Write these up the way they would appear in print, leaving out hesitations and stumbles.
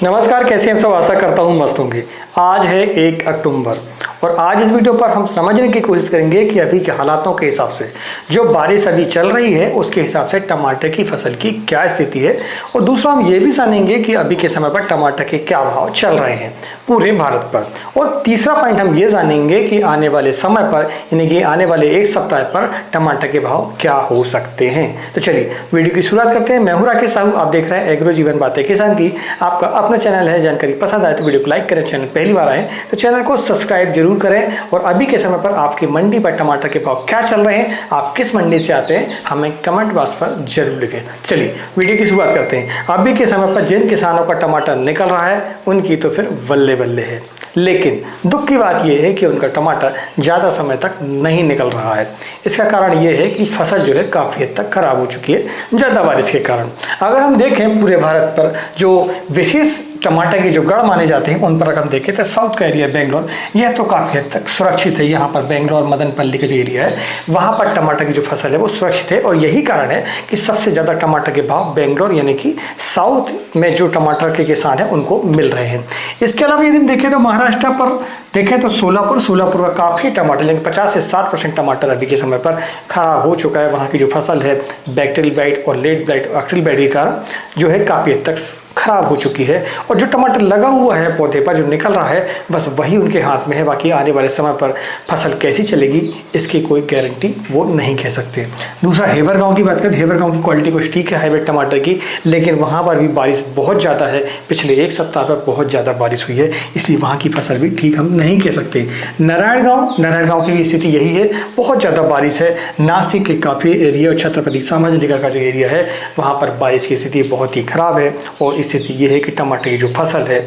नमस्कार, कैसे हैं सब। आशा करता हूँ मस्त होंगे। आज है 1 अक्टूबर और आज इस वीडियो पर हम समझने की कोशिश करेंगे कि अभी के हालातों के हिसाब से जो बारिश अभी चल रही है उसके हिसाब से टमाटर की फसल की क्या स्थिति है। और दूसरा हम ये भी जानेंगे कि अभी के समय पर टमाटर के क्या भाव चल रहे हैं पूरे भारत पर। और तीसरा पॉइंट हम ये जानेंगे कि आने वाले समय पर यानी कि आने वाले एक सप्ताह पर टमाटर के भाव क्या हो सकते हैं। तो चलिए वीडियो की शुरुआत करते हैं। मैं हूं राकेश साहू, आप देख रहे हैं एग्रो जीवन बातें किसान की। आपका अपना चैनल है। जानकारी पसंद आए तो वीडियो को लाइक करें। चैनल पहली बार आए तो चैनल को सब्सक्राइब जरूर करें। और अभी के समय पर आपकी मंडी पर टमाटर के भाव क्या चल रहे हैं, आप किस मंडी से आते हैं, हमें कमेंट बॉक्स पर जरूर लिखें। चलिए वीडियो की शुरुआत करते हैं। अभी के समय पर जिन किसानों का टमाटर निकल रहा है उनकी तो फिर बल्ले बल्ले है, लेकिन दुख की बात यह है कि उनका टमाटर ज़्यादा समय तक नहीं निकल रहा है। इसका कारण यह है कि फसल जो है काफ़ी हद तक खराब हो चुकी है ज़्यादा बारिश के कारण। अगर हम देखें पूरे भारत पर जो विशेष टमाटर के जो गढ़ माने जाते हैं उन पर अगर हम देखें तो साउथ का एरिया बेंगलोर, यह तो काफ़ी हद तक सुरक्षित है। यहाँ पर बेंगलोर मदनपल्ली का जो एरिया है वहाँ पर टमाटर की जो फसल है वो सुरक्षित है। और यही कारण है कि सबसे ज़्यादा टमाटर के भाव बेंगलोर यानी कि साउथ में जो टमाटर के किसान हैं उनको मिल रहे हैं। इसके अलावा यदि देखें तो महाराष्ट्र पर देखें तो सोलापुर का काफ़ी टमाटर, लेकिन 50 से 60% टमाटर अभी के समय पर खराब हो चुका है। वहाँ की जो फसल है बैक्टीरियल ब्लाइट और लेट ब्लाइट बैक्टीरियल ब्लाइट के कारण जो है काफ़ी हद तक खराब हो चुकी है। और जो टमाटर लगा हुआ है पौधे पर जो निकल रहा है बस वही उनके हाथ में है। बाकी आने वाले समय पर फसल कैसी चलेगी इसकी कोई गारंटी वो नहीं कह सकते। दूसरा हेबर गाँव की बात करें, हेबर गाँव की क्वालिटी कुछ ठीक है हाइब्रिड टमाटर की, लेकिन वहाँ पर भी बारिश बहुत ज़्यादा है। पिछले एक सप्ताह पर बहुत ज़्यादा बारिश हुई है, इसलिए वहाँ की फसल भी ठीक हम नहीं कह सकते। नारायण गांव की भी स्थिति यही है, बहुत ज़्यादा बारिश है। नासिक के काफ़ी एरिया और छत्रपति संभाजीनगर का जो एरिया है वहाँ पर बारिश की स्थिति बहुत ही खराब है। और स्थिति ये है कि टमाटर की जो फसल है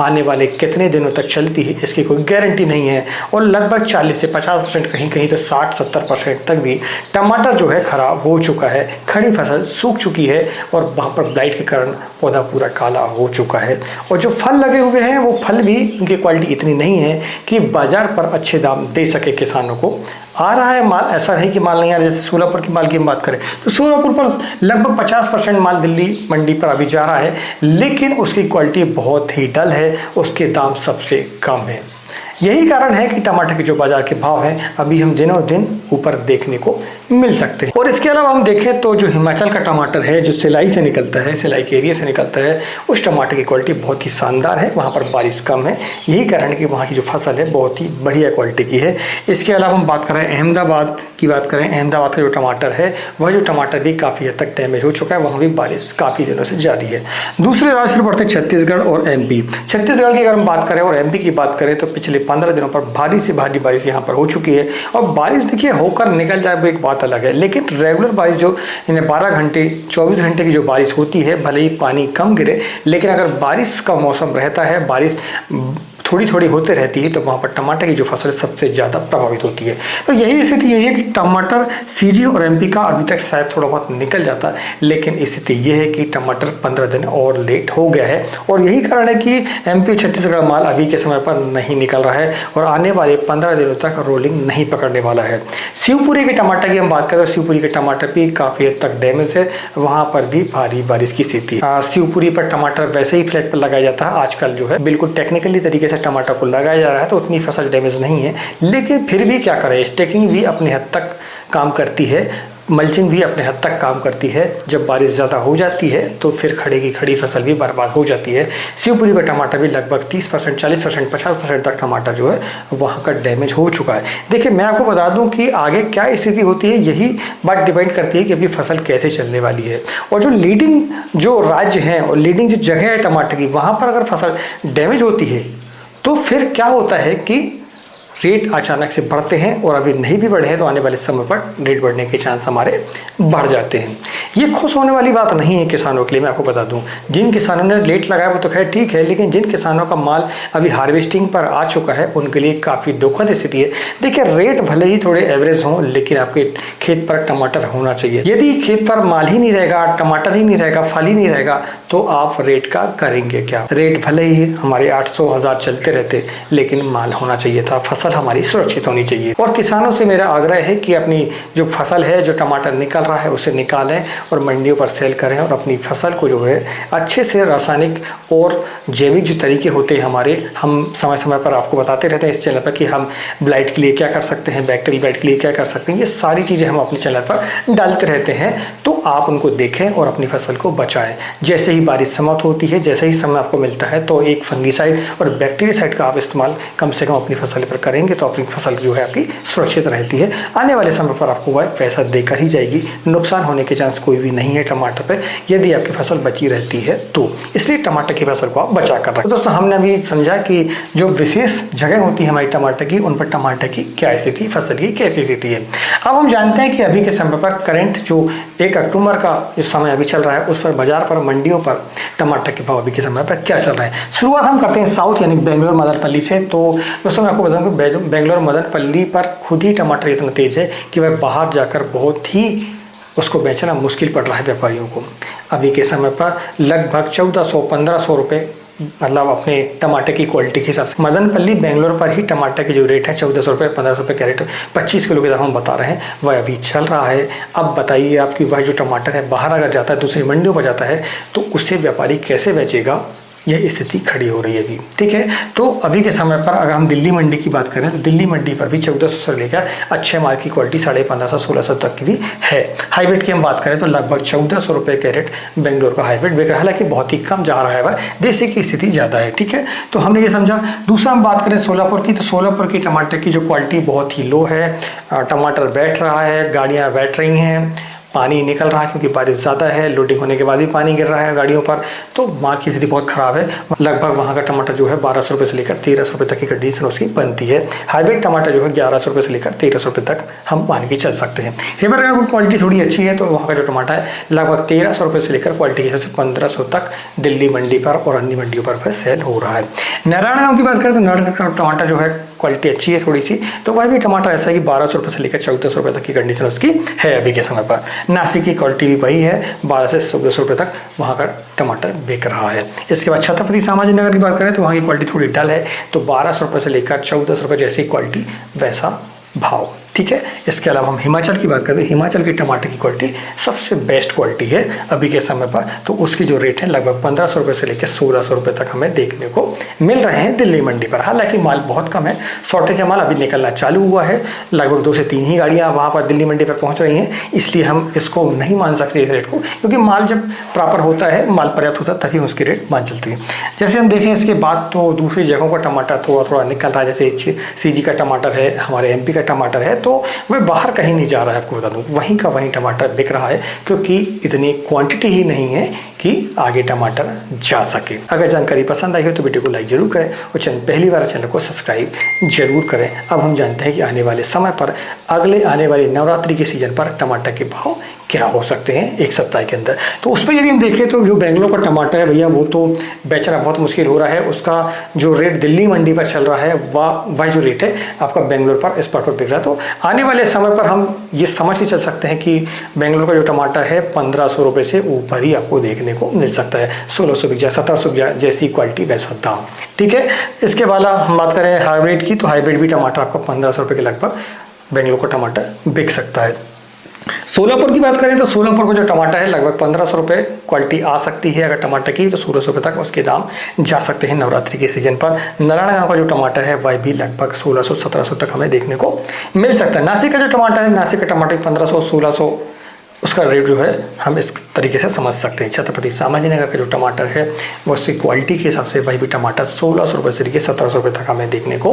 आने वाले कितने दिनों तक चलती है इसकी कोई गारंटी नहीं है। और लगभग 40 से 50%, कहीं कहीं तो 60-70% तक भी टमाटर जो है खराब हो चुका है। खड़ी फसल सूख चुकी है और वहाँ पर ब्लाइट के कारण पौधा पूरा काला हो चुका है। और जो फल लगे हुए हैं वो फल भी उनकी क्वालिटी इतनी नहीं है कि बाजार पर अच्छे दाम दे सके किसानों को। आ रहा है माल, ऐसा नहीं कि माल नहीं आ रहा। जैसे सोलापुर की माल की हम बात करें तो सोलापुर पर लगभग 50% माल दिल्ली मंडी पर अभी जा रहा है, लेकिन उसकी क्वालिटी बहुत ही डल है, उसके दाम सबसे कम है। यही कारण है कि टमाटर के जो बाजार के भाव हैं अभी हम दिनों दिन ऊपर देखने को मिल सकते हैं। और इसके अलावा हम देखें तो जो हिमाचल का टमाटर है जो सिलाई से निकलता है, सिलाई के एरिया से निकलता है, उस टमाटर की क्वालिटी बहुत ही शानदार है। वहाँ पर बारिश कम है, यही कारण है कि वहाँ की जो फसल है बहुत ही बढ़िया क्वालिटी की है। इसके अलावा हम बात करें अहमदाबाद की, बात करें अहमदाबाद का जो टमाटर है वह जो टमाटर भी काफ़ी हद तक डैमेज हो चुका है, वहाँ भी बारिश काफ़ी दिनों से जारी है। दूसरे राज्य फिर बढ़ते छत्तीसगढ़ और MP। छत्तीसगढ़ की अगर हम बात करें और MP की बात करें तो पिछले 15 दिनों पर भारी से भारी बारिश यहाँ पर हो चुकी है। और बारिश देखिए होकर निकल जाए वो एक बात अलग है, लेकिन रेगुलर बारिश जो 12 घंटे 24 घंटे की जो बारिश होती है, भले ही पानी कम गिरे लेकिन अगर बारिश का मौसम रहता है, बारिश थोड़ी थोड़ी होते रहती है तो वहाँ पर टमाटर की जो फसल सबसे ज़्यादा प्रभावित होती है। तो यही स्थिति यही है कि टमाटर CG और MP का अभी तक शायद थोड़ा बहुत निकल जाता है, लेकिन स्थिति ये है कि टमाटर 15 दिन और लेट हो गया है। और यही कारण है कि MP छत्तीसगढ़ माल अभी के समय पर नहीं निकल रहा है और आने वाले 15 दिनों तक रोलिंग नहीं पकड़ने वाला है। शिवपुरी के टमाटर की हम बात करें तो शिवपुरी के टमाटर भी काफ़ी हद तक डैमेज है, वहाँ पर भी भारी बारिश की स्थिति है। शिवपुरी पर टमाटर वैसे ही फ्लैट पर लगाया जाता है, आजकल जो है बिल्कुल टेक्निकली तरीके से टमाटर को लगाया जा रहा है तो उतनी फसल डैमेज नहीं है, लेकिन फिर भी क्या करें, स्टेकिंग भी अपने हद तक काम करती है, मल्चिंग भी अपने हद तक काम करती है। जब बारिश ज़्यादा हो जाती है तो फिर खड़े की खड़ी फसल भी बर्बाद हो जाती है। शिवपुरी का टमाटर भी लगभग 30%, 40%, 50% तक टमाटर जो है वहाँ का डैमेज हो चुका है। देखिए मैं आपको बता दूं कि आगे क्या स्थिति होती है, यही बात डिपेंड करती है कि अभी फसल कैसे चलने वाली है। और जो लीडिंग जो राज्य हैं और लीडिंग जो जगह है टमाटर की, वहाँ पर अगर फसल डैमेज होती है तो फिर क्या होता है कि रेट अचानक से बढ़ते हैं और अभी नहीं भी बढ़े हैं तो आने वाले समय पर रेट बढ़ने के चांस हमारे बढ़ जाते हैं। ये खुश होने वाली बात नहीं है किसानों के लिए। मैं आपको बता दूं जिन किसानों ने लेट लगाया वो तो खैर ठीक है, लेकिन जिन किसानों का माल अभी हार्वेस्टिंग पर आ चुका है उनके लिए काफ़ी दुखद स्थिति है। देखिए रेट भले ही थोड़े एवरेज हों लेकिन आपके खेत पर टमाटर होना चाहिए। यदि खेत पर माल ही नहीं रहेगा, टमाटर ही नहीं रहेगा, फल ही नहीं रहेगा तो आप रेट का करेंगे क्या। रेट भले ही हमारे 800-1000 चलते रहते लेकिन माल होना चाहिए था, फसल फसल हमारी सुरक्षित होनी चाहिए। और किसानों से मेरा आग्रह है कि अपनी जो फसल है, जो टमाटर निकल रहा है, उसे निकालें और मंडियों पर सेल करें और अपनी फसल को जो है अच्छे से रासायनिक और जैविक जो तरीके होते हैं हमारे, हम समय समय पर आपको बताते रहते हैं इस चैनल पर कि हम ब्लाइट के लिए क्या कर सकते हैं, बैक्टीरियल ब्लाइट के लिए क्या कर सकते हैं, ये सारी चीज़ें हम अपने चैनल पर डालते रहते हैं। तो आप उनको देखें और अपनी फसल को बचाएं। जैसे ही बारिश समाप्त होती है, जैसे ही समय आपको मिलता है, तो एक फंगीसाइड और बैक्टीरियासाइड का आप इस्तेमाल कम से कम अपनी फसल पर करेंगे तो अपनी फसल जो है आपकी सुरक्षित रहती है। आने वाले समय पर आपको वह पैसा देकर ही जाएगी, नुकसान होने के चांस कोई भी नहीं है टमाटर पर, यदि आपकी फसल बची रहती है तो। इसलिए टमाटर की फसल को आप बचा कर रखें। तो दोस्तों, हमने अभी समझा कि जो विशेष जगह होती है हमारी टमाटर की, उन पर टमाटर की क्या स्थिति, फसल की कैसी स्थिति है। अब हम जानते हैं कि अभी के समय पर करंट जो 1 अक्टूबर का जो समय अभी चल रहा है, उस पर बाजार पर, मंडियों पर टमाटर के भाव अभी के समय पर क्या चल रहा है। शुरुआत हम करते हैं साउथ यानी बेंगलोर मदनपल्ली से। तो दोस्तों, मैं आपको बताऊं कि बेंगलोर मदनपल्ली पर खुद ही टमाटर इतना तेज है कि वह बाहर जाकर बहुत ही उसको बेचना मुश्किल पड़ रहा है व्यापारियों को। अभी के समय पर लगभग 1400-1500 रुपये, मतलब अपने टमाटर की क्वालिटी के हिसाब से मदनपल्ली बेंगलोर पर ही टमाटर के जो रेट है 1400 रुपये, 1500 रुपये कैरेट, 25 किलो के दाम हम बता रहे हैं, वह अभी चल रहा है। अब बताइए आपकी वह जो टमाटर है बाहर अगर जाता है, दूसरी मंडियों पर जाता है, तो उससे व्यापारी कैसे बेचेगा, यह स्थिति खड़ी हो रही है अभी। ठीक है, तो अभी के समय पर अगर हम दिल्ली मंडी की बात करें तो दिल्ली मंडी पर भी 1400 से लेकर अच्छे माल की क्वालिटी 1550-1600 तक की भी है। हाइब्रिड की हम बात करें तो लगभग 1400 रुपये कैरेट बेंगलोर का हाइब्रिड बिक रहा है, हालांकि बहुत ही कम जा रहा है, वह देसी की स्थिति ज़्यादा है। ठीक है, तो हमने ये समझा। दूसरा हम बात करें सोलापुर की, तो सोलापुर की टमाटर की जो क्वालिटी बहुत ही लो है, टमाटर बैठ रहा है, गाड़ियाँ बैठ रही हैं, पानी निकल रहा है क्योंकि बारिश ज़्यादा है, लोडिंग होने के बाद भी पानी गिर रहा है गाड़ियों पर, तो माल की स्थिति बहुत ख़राब है। लगभग वहाँ का टमाटर जो है 1200 रुपये से लेकर 1300 रुपये तक की कंडीशन उसकी बनती है। हाइब्रिड टमाटर जो है 1100 रुपये से लेकर 1300 रुपये तक हम मान के चल सकते हैं। हेबर की क्वालिटी थोड़ी अच्छी है, तो वहाँ का जो टमाटर है लगभग 1300 रुपये से लेकर क्वालिटी के हिसाब से 1500 तक दिल्ली मंडी पर और अन्य मंडियों पर सेल हो रहा है। नारायणगांव की बात करें तो नारायणगांव का टमाटर जो है क्वालिटी अच्छी है थोड़ी सी, तो वह भी टमाटर ऐसा है कि 1200 रुपये से लेकर 1400 रुपये तक की कंडीशन उसकी है अभी के समय पर। नासिक की क्वालिटी भी वही है, 12 से 1400 रुपये तक वहाँ का टमाटर बिक रहा है। इसके बाद छत्रपति संभाजी नगर की बात करें तो वहाँ की क्वालिटी थोड़ी डल है, तो 1200 रुपये से लेकर 1400 रुपये जैसी क्वालिटी वैसा भाव। ठीक है, इसके अलावा हम हिमाचल की बात करते हैं। हिमाचल की टमाटर की क्वालिटी सबसे बेस्ट क्वालिटी है अभी के समय पर, तो उसकी जो रेट है लगभग 1500 रुपये से लेकर 1600 रुपये तक हमें देखने को मिल रहे हैं दिल्ली मंडी पर। हालांकि माल बहुत कम है, शॉर्टेज माल अभी निकलना चालू हुआ है, लगभग 2 से 3 ही गाड़ियाँ वहाँ पर दिल्ली मंडी पर पहुँच रही हैं, इसलिए हम इसको नहीं मान सकते इस रेट को, क्योंकि माल जब प्रॉपर होता है, माल पर्याप्त होता है, तभी उसकी रेट मान चलती है। जैसे हम देखें इसके बाद तो दूसरी जगहों का टमाटर थोड़ा थोड़ा निकल रहा है, जैसे CG का टमाटर है, हमारे MP का टमाटर है, तो वह बाहर कहीं नहीं जा रहा है। आपको बता दूं वहीं का वहीं टमाटर बिक रहा है, क्योंकि इतनी क्वांटिटी ही नहीं है कि आगे टमाटर जा सके। अगर जानकारी पसंद आई हो तो वीडियो को लाइक जरूर करें और पहली बार चैनल को सब्सक्राइब जरूर करें। अब हम जानते हैं कि आने वाले समय पर, अगले आने वाले नवरात्रि के सीजन पर टमाटर के भाव क्या हो सकते हैं एक सप्ताह के अंदर। तो उस पर यदि हम देखें तो जो बेंगलोर का टमाटर है भैया, वो तो बेचना बहुत मुश्किल हो रहा है। उसका जो रेट दिल्ली मंडी पर चल रहा है, वह जो रेट है आपका बेंगलोर पर स्पॉट पर बिक रहा है। तो आने वाले समय पर हम ये समझ के चल सकते हैं कि बेंगलोर का जो टमाटर है 1500 रुपये से ऊपर ही आपको देखने को मिल सकता है। 1600 बिक जाए, 1700 बिक जाए, जैसी क्वालिटी वैसा दाम। ठीक है, इसके बाद हम बात करें हाइब्रिड की, तो हाइब्रिड भी टमाटर आपको 1500 रुपये के लगभग बेंगलोर का टमाटर बिक सकता है। सोलापुर की बात करें तो सोलापुर का जो टमाटर है लगभग 1500 रुपये क्वालिटी आ सकती है अगर टमाटर की, तो 1600 रुपये तक उसके दाम जा सकते हैं नवरात्रि के सीजन पर। नारायणगांव का जो टमाटर है वह भी लगभग 1600-1700 तक हमें देखने को मिल सकता है। नासिक का जो टमाटर है, नासिक का टमाटर 1500-1600 उसका रेट जो है हम इस तरीके से समझ सकते हैं। छत्रपति संभाजी नगर का जो टमाटर है वो उसकी क्वालिटी के हिसाब से वही भी टमाटर 1600 रुपये से लेकर 1700 रुपये तक हमें देखने को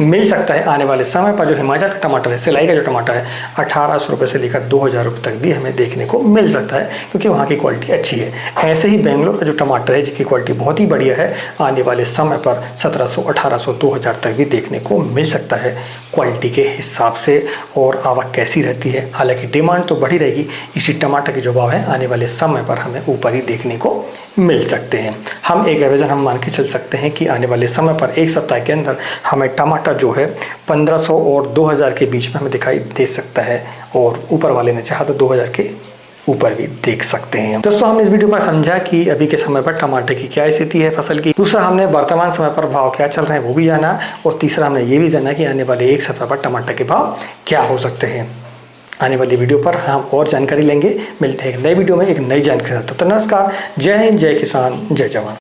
मिल सकता है। आने वाले समय पर जो हिमाचल का टमाटर है, सिलाई का जो टमाटर है, 1800 रुपये से लेकर 2000 रुपये तक भी हमें देखने को मिल सकता है, क्योंकि वहाँ की क्वालिटी अच्छी है। ऐसे ही बेंगलोर का जो टमाटर है जिसकी क्वालिटी बहुत ही बढ़िया है, आने वाले समय पर 1700, 1800, 2000 तक भी देखने को मिल सकता है क्वालिटी के हिसाब से। और आवक कैसी रहती है, हालांकि डिमांड तो बढ़ी रहेगी, इसी टमाटर के जो भाव है आने वाले समय पर हमें ऊपर ही देखने को मिल सकते हैं। हम एक एवरेज हम मान के चल सकते हैं कि आने वाले समय पर एक सप्ताह के अंदर हमें टमाटर जो है 1500 और 2000 के बीच में हमें दिखाई दे सकता है, और ऊपर वाले ने चाहा तो 2000 के ऊपर भी देख सकते हैं। दोस्तों हमने इस वीडियो पर समझा कि अभी के समय पर टमाटर की क्या स्थिति है फसल की। दूसरा हमने वर्तमान समय पर भाव क्या चल रहे हैं वो भी जाना, और तीसरा हमने ये भी जाना कि आने वाले एक सप्ताह पर टमाटर के भाव क्या हो सकते हैं। आने वाली वीडियो पर हम और जानकारी लेंगे। मिलते हैं एक नई वीडियो में एक नई जानकारी के साथ। तो नमस्कार, जय हिंद, जय किसान, जय जवान।